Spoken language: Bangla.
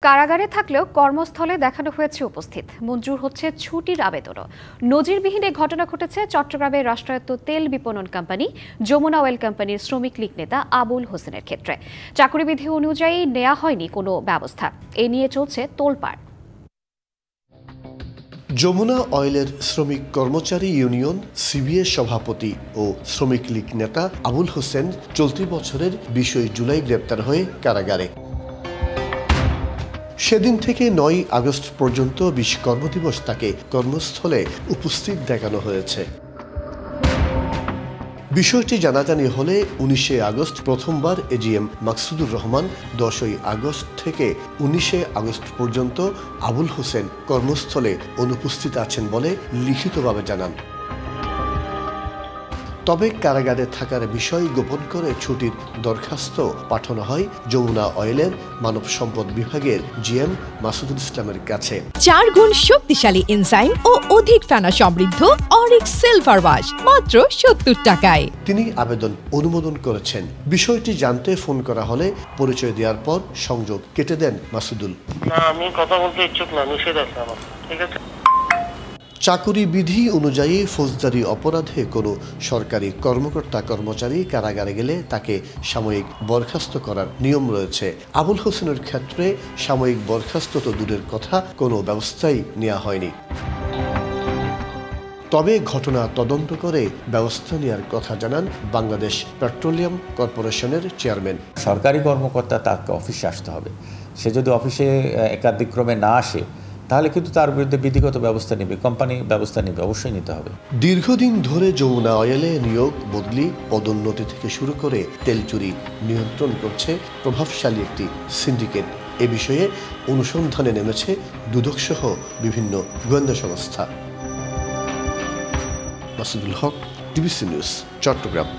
কারাগারে থাকলেও কর্মস্থলে দেখানো হয়েছে উপস্থিত, মঞ্জুর হচ্ছে ছুটির আবেদনও। নজিরবিহীন এই ঘটনা ঘটেছে চট্টগ্রামের রাষ্ট্রায়ত্ত তেল বিপণন কোম্পানি যমুনা অয়েল কোম্পানির শ্রমিক লীগ নেতা আবুল হোসেনের ক্ষেত্রে। চাকরিবিধি অনুযায়ী নেওয়া হয়নি কোনো ব্যবস্থা, এ নিয়ে চলছে তোলপাড়। যমুনা অয়েলের শ্রমিক কর্মচারী ইউনিয়ন সিবিএ সভাপতি ও শ্রমিক লীগ নেতা আবুল হোসেন চলতি বছরের 20 জুলাই গ্রেপ্তার হয়ে কারাগারে। সেদিন থেকে 9 আগস্ট পর্যন্ত 20 কর্মদিবস তাকে কর্মস্থলে উপস্থিত দেখানো হয়েছে। বিষয়টি জানাজানি হলে 19 আগস্ট প্রথমবার এজিএম মাকসুদুর রহমান 10 আগস্ট থেকে 19 আগস্ট পর্যন্ত আবুল হোসেন কর্মস্থলে অনুপস্থিত আছেন বলে লিখিতভাবে জানান। তবে কারাগারে থাকার বিষয় গোপন করে ছুটির দরখাস্ত পাঠানো হয় যমুনা অয়েলের মানব সম্পদ বিভাগের জিএম মাসুদুল ইসলামের কাছে। 4 গুণ শক্তিশালী এনজাইম ও অধিক ফেনা সমৃদ্ধ অরিক্স সিলভার ওয়াশ মাত্র 70 টাকায়। তিনি আবেদন অনুমোদন করেছেন। বিষয়টি জানতে ফোন করা হলে পরিচয় দেওয়ার পর সংযোগ কেটে দেন মাসুদুল। না, আমি কথা বলতে ইচ্ছুক না, নিষেধ আছে আমার। ঠিক আছে। চাকুরি বিধি অনুযায়ী ফৌজদারি অপরাধে কোনো সরকারি কর্মকর্তা কর্মচারী কারাগারে গেলে তাকে সাময়িক বরখাস্ত করার নিয়ম রয়েছে। আবুল হোসেনের ক্ষেত্রে সাময়িক বরখাস্ত তো দূরের কথা, কোনো ব্যবস্থাই নেওয়া হয়নি। তবে ঘটনা তদন্ত করে ব্যবস্থা নেওয়ার কথা জানান বাংলাদেশ পেট্রোলিয়াম কর্পোরেশনের চেয়ারম্যান। সরকারি কর্মকর্তা তাকে অফিসে আসতে হবে। সে যদি অফিসে একাধিক্রমে না আসে তাহলে কিন্তু তার বিরুদ্ধে বিধিগত ব্যবস্থা নেবে, কোম্পানি ব্যবস্থা নেবে, অবশ্যই নিতে হবে। দীর্ঘদিন ধরে যমুনা অয়েলে নিয়োগ, বদলি, পদোন্নতি থেকে শুরু করে তেল চুরি নিয়ন্ত্রণ করছে প্রভাবশালী একটি সিন্ডিকেট। এ বিষয়ে অনুসন্ধানে নেমেছে দুদক সহ বিভিন্ন গোয়েন্দা সংস্থা। মাসুদুল হক, টিবিসি নিউজ, চট্টগ্রাম।